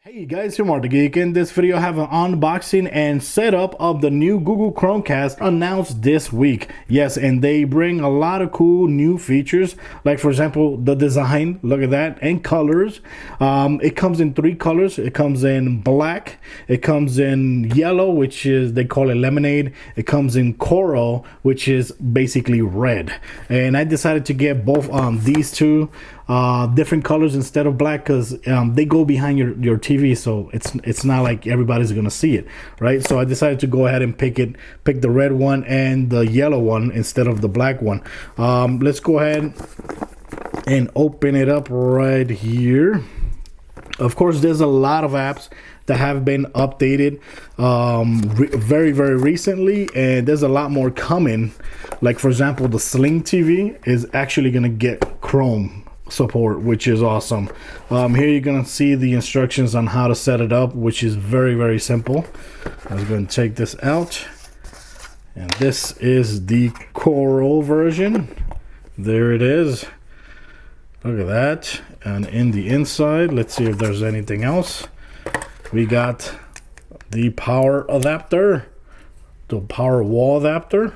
Hey guys, here Mark the Geek. In this video I have an unboxing and setup of the new Google Chromecast announced this week. Yes, and they bring a lot of cool new features, like for example the design, look at that, and colors. It comes in three colors. It comes in black, it comes in yellow, which is, they call it lemonade, it comes in coral, which is basically red. And I decided to get both these two different colors instead of black because they go behind your TV, so it's not like everybody's gonna see it, right? So I decided to go ahead and pick the red one and the yellow one instead of the black one. Let's go ahead and open it up right here. Of course, there's a lot of apps that have been updated very recently, and there's a lot more coming. Like for example, the Sling TV is actually gonna get Chrome support, which is awesome. Here you're gonna see the instructions on how to set it up, which is very simple. I'm going to take this out, and this is the coral version. There it is, look at that. And in the inside, let's see if there's anything else. We got the power adapter, the power wall adapter,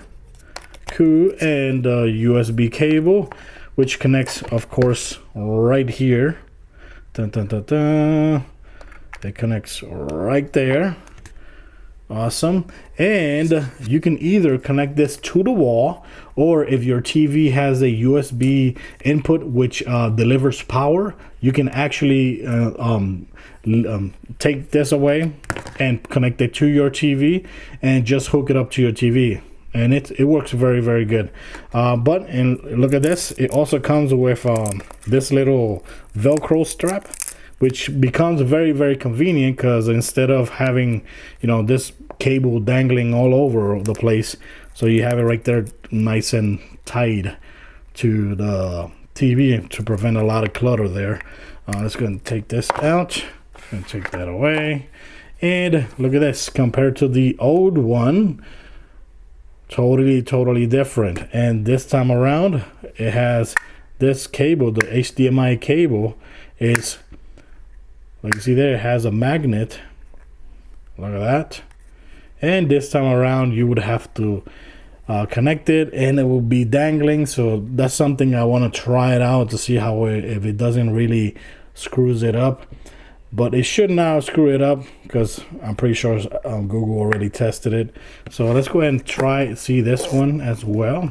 cool, and USB cable, which connects, of course, right here. Dun, dun, dun, dun. It connects right there. Awesome. And you can either connect this to the wall, or if your TV has a USB input which delivers power, you can actually take this away and connect it to your TV and just hook it up to your TV. And it works very good. But look at this, it also comes with this little Velcro strap, which becomes very convenient because instead of having, you know, this cable dangling all over the place, so you have it right there nice and tied to the TV to prevent a lot of clutter there. Let's go and take this out and take that away. And look at this, compared to the old one, totally different. And this time around it has this cable, the HDMI cable is, like you see there, it has a magnet, look at that. And this time around you would have to connect it and it will be dangling. So that's something I want to try it out to see how if it doesn't really screws it up. But it should not screw it up because I'm pretty sure Google already tested it. So let's go ahead and see this one as well.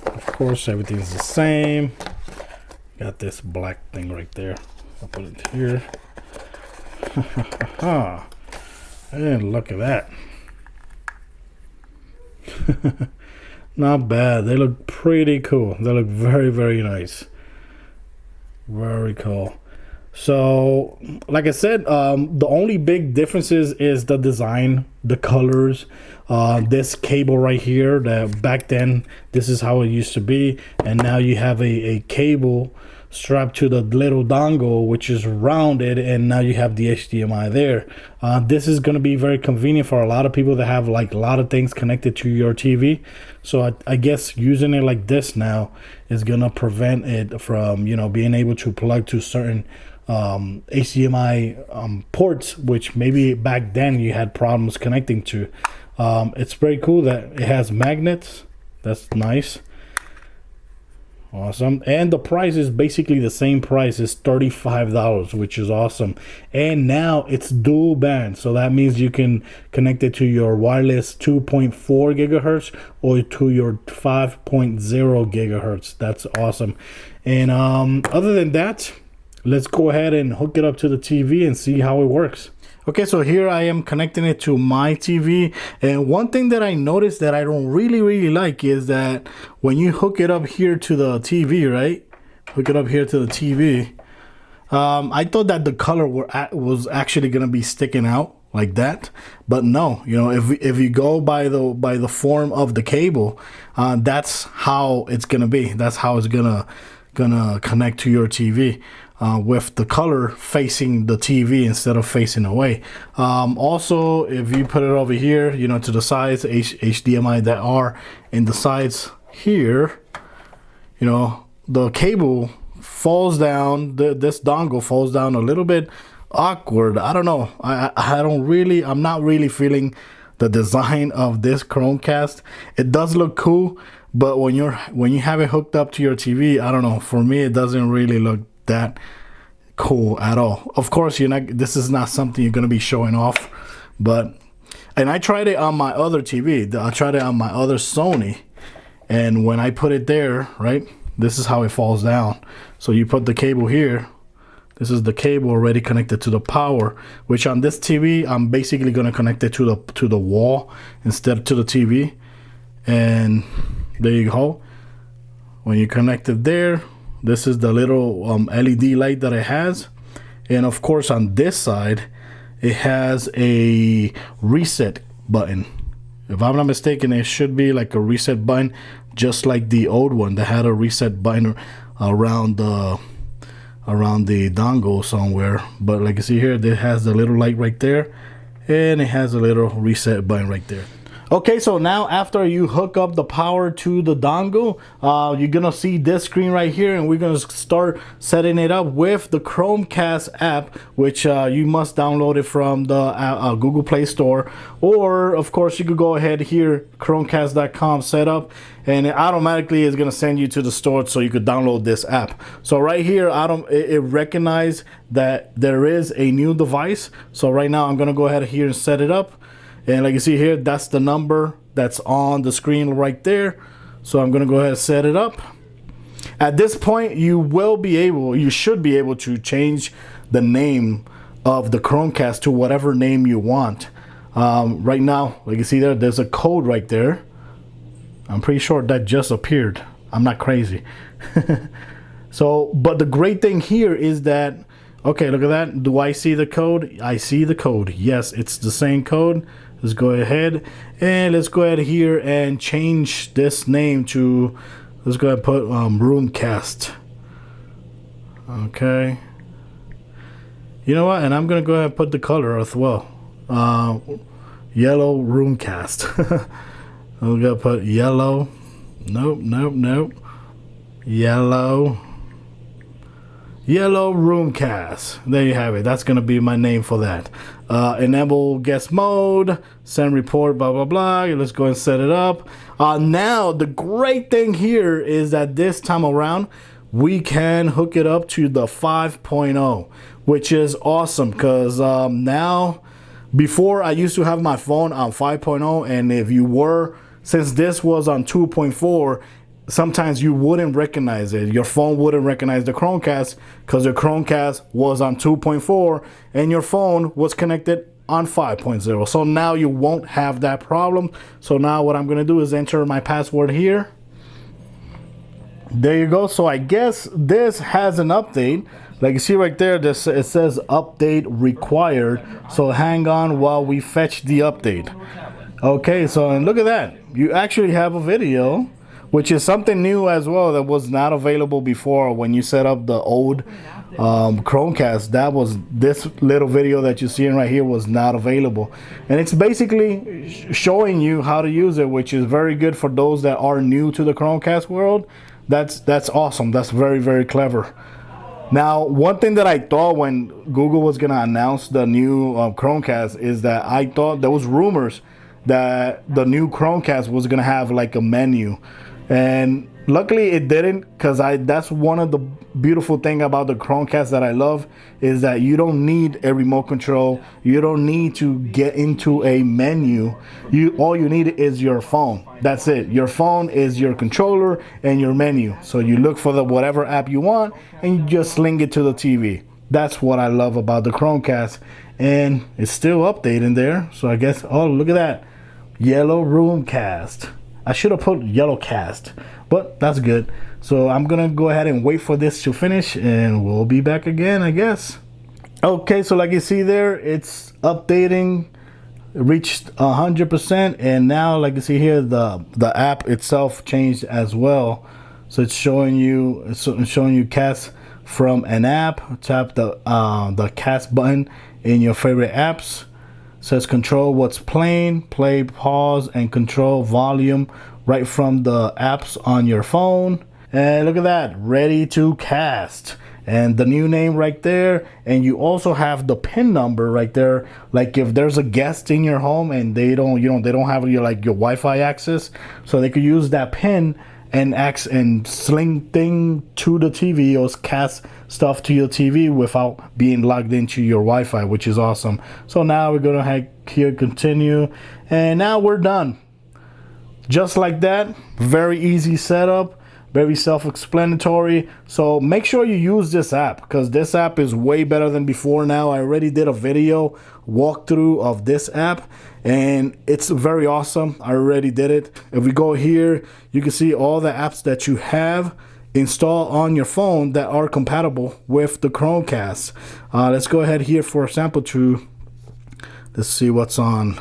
Of course, everything's the same. Got this black thing right there. I'll put it here. And look at that. Not bad. They look pretty cool. They look very nice. Very cool. So like I said, the only big differences is the design, the colors, this cable right here, that back then this is how it used to be, and now you have a cable strapped to the little dongle which is rounded, and now you have the HDMI there. This is going to be very convenient for a lot of people that have like a lot of things connected to your TV. So I guess using it like this now is going to prevent it from, you know, being able to plug to certain HDMI ports, which maybe back then you had problems connecting to. It's very cool that it has magnets. That's nice. Awesome. And the price is basically the same price, is $35, which is awesome. And now it's dual band, so that means you can connect it to your wireless 2.4 gigahertz or to your 5.0 gigahertz. That's awesome. And other than that, let's go ahead and hook it up to the TV and see how it works. Okay, so here I am connecting it to my TV, and one thing that I noticed that I don't really like is that when you hook it up here to the TV, right? Hook it up here to the TV. I thought that the color was actually gonna be sticking out like that, but no. You know, if you go by the form of the cable, that's how it's gonna be. That's how it's gonna connect to your TV. With the color facing the TV instead of facing away. Also, if you put it over here, you know, to the sides, HDMI that are in the sides here, you know, the cable falls down, this dongle falls down a little bit awkward. I don't know. I'm not really feeling the design of this Chromecast. It does look cool, but when you have it hooked up to your TV, I don't know. For me, it doesn't really look that cool at all. Of course, this is not something you're gonna be showing off, and I tried it on my other TV. I tried it on my other Sony, and when I put it there, right, this is how it falls down. So you put the cable here. This is the cable already connected to the power, which on this TV, I'm basically gonna connect it to the wall instead of to the TV. And there you go. When you connect it there, this is the little LED light that it has. And of course on this side, it has a reset button. If I'm not mistaken, it should be like a reset button, just like the old one that had a reset button around the dongle somewhere. But like you see here, it has the little light right there, and it has a little reset button right there. Okay, so now after you hook up the power to the dongle, you're gonna see this screen right here, and we're gonna start setting it up with the Chromecast app, which you must download it from the Google Play Store, or of course you could go ahead here, chromecast.com, setup, and it automatically is gonna send you to the store so you could download this app. So right here, it recognized that there is a new device. So right now I'm gonna go ahead here and set it up. And like you see here, that's the number that's on the screen right there. So I'm gonna go ahead and set it up. At this point, you should be able to change the name of the Chromecast to whatever name you want. Right now, like you see there's a code right there. I'm pretty sure that just appeared. I'm not crazy. So, but the great thing here is that, okay, look at that. Do I see the code? I see the code. Yes, it's the same code. Let's go ahead here and change this name to, let's go ahead and put Roomcast. Okay. You know what? And I'm going to go ahead and put the color as well. Yellow Roomcast. I'm going to put yellow. Nope. Yellow Roomcast. There you have it. That's going to be my name for that. Enable guest mode, send report, blah, blah, blah. Let's go and set it up. Now, the great thing here is that this time around, we can hook it up to the 5.0, which is awesome because now, before I used to have my phone on 5.0, and since this was on 2.4, sometimes you wouldn't recognize it. Your phone wouldn't recognize the Chromecast because the Chromecast was on 2.4 and your phone was connected on 5.0. So now you won't have that problem. So now what I'm going to do is enter my password here. There you go. So I guess this has an update. Like you see right there, it says update required. So hang on while we fetch the update. Okay, so and look at that. You actually have a video, which is something new as well that was not available before when you set up the old Chromecast. This little video that you're seeing right here was not available, and it's basically showing you how to use it, which is very good for those that are new to the Chromecast world. That's awesome. That's very, very clever. Now, one thing that I thought when Google was gonna announce the new Chromecast is that I thought there was rumors that the new Chromecast was gonna have like a menu. And luckily it didn't, because that's one of the beautiful thing about the Chromecast that I love, is that you don't need a remote control. You don't need to get into a menu. All you need is your phone. That's it. Your phone is your controller and your menu. So you look for whatever app you want and you just sling it to the TV. That's what I love about the Chromecast. And it's still updating there. So I guess, oh, look at that. Yellow Roomcast. I should have put yellow cast, but that's good. So I'm gonna go ahead and wait for this to finish and we'll be back again, I guess. Okay, so like you see there, it's updating, reached 100%, and now like you see here, the app itself changed as well. So it's showing you cast from an app. Tap the cast button in your favorite apps. Says control what's playing, play, pause, and control volume right from the apps on your phone. And look at that, ready to cast. And the new name right there, and you also have the PIN number right there. Like if there's a guest in your home and they don't, they don't have your Wi-Fi access, so they could use that PIN and sling thing to the TV or cast stuff to your TV without being logged into your Wi-Fi, which is awesome. So now we're gonna here continue, and now we're done. Just like that, very easy setup. Very self-explanatory. So make sure you use this app, because this app is way better than before now. I already did a video walkthrough of this app and it's very awesome. I already did it. If we go here, you can see all the apps that you have installed on your phone that are compatible with the Chromecast. Let's go ahead here for sample to let's see what's on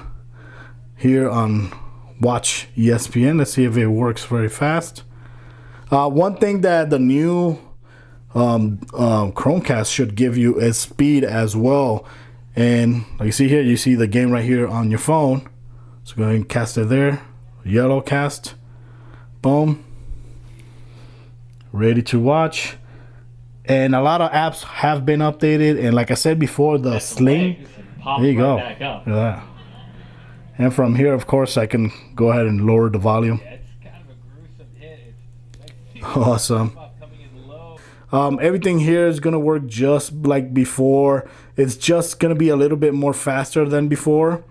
here on Watch ESPN. Let's see if it works very fast. One thing that the new Chromecast should give you is speed as well. And like you see here, you see the game right here on your phone. So go ahead and cast it there. Yellow cast. Boom. Ready to watch. And a lot of apps have been updated. And like I said before, the sling. There you go. Look at that. And from here, of course, I can go ahead and lower the volume. Awesome. Everything here is gonna work just like before. It's just gonna be a little bit more faster than before,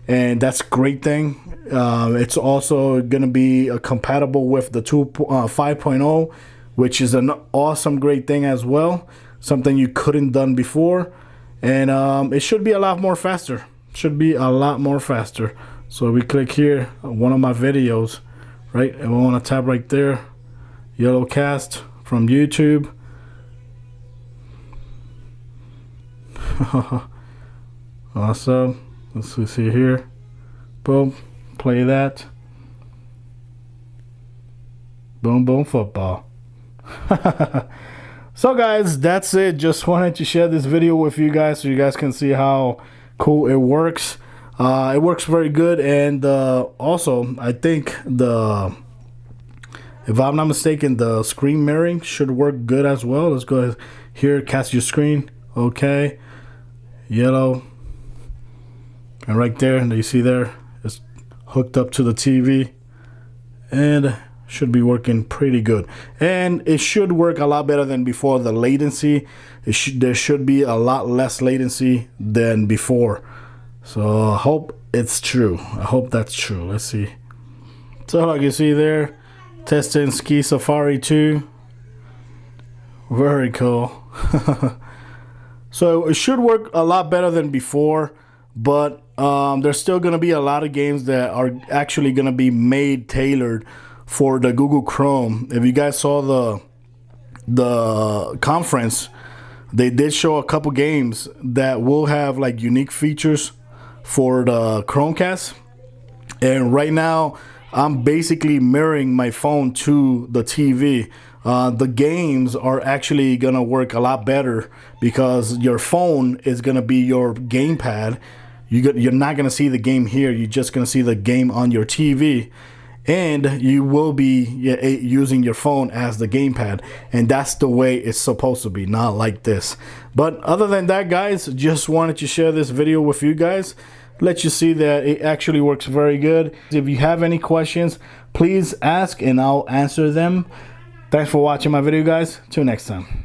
and that's a great thing. It's also gonna be compatible with the 5.0, which is an awesome great thing as well, something you couldn't done before. And it should be a lot more faster. So we click here, one of my videos, right, and we want to tap right there, yellow cast from YouTube. Awesome. Let's see here. Boom. Play that. Boom, boom, football. So guys, that's it. Just wanted to share this video with you guys so you guys can see how cool it works. It works very good. And also, I think if I'm not mistaken, the screen mirroring should work good as well. Let's go ahead here, cast your screen. Okay. Yellow. And right there, you see there, it's hooked up to the TV. And should be working pretty good. And it should work a lot better than before. The latency, there should be a lot less latency than before. So I hope it's true. I hope that's true. Let's see. So like you see there, testing Ski Safari 2. Very cool. So it should work a lot better than before, but there's still going to be a lot of games that are actually going to be made tailored for the Google Chrome. If you guys saw the conference, they did show a couple games that will have like unique features for the Chromecast. And right now, I'm basically mirroring my phone to the TV. The games are actually gonna work a lot better because your phone is gonna be your gamepad. You're not gonna see the game here. You're just gonna see the game on your TV, and you will be using your phone as the gamepad. And that's the way it's supposed to be, not like this. But other than that, guys, just wanted to share this video with you guys. Let you see that it actually works very good. If you have any questions, please ask and I'll answer them. Thanks for watching my video, guys. Till next time.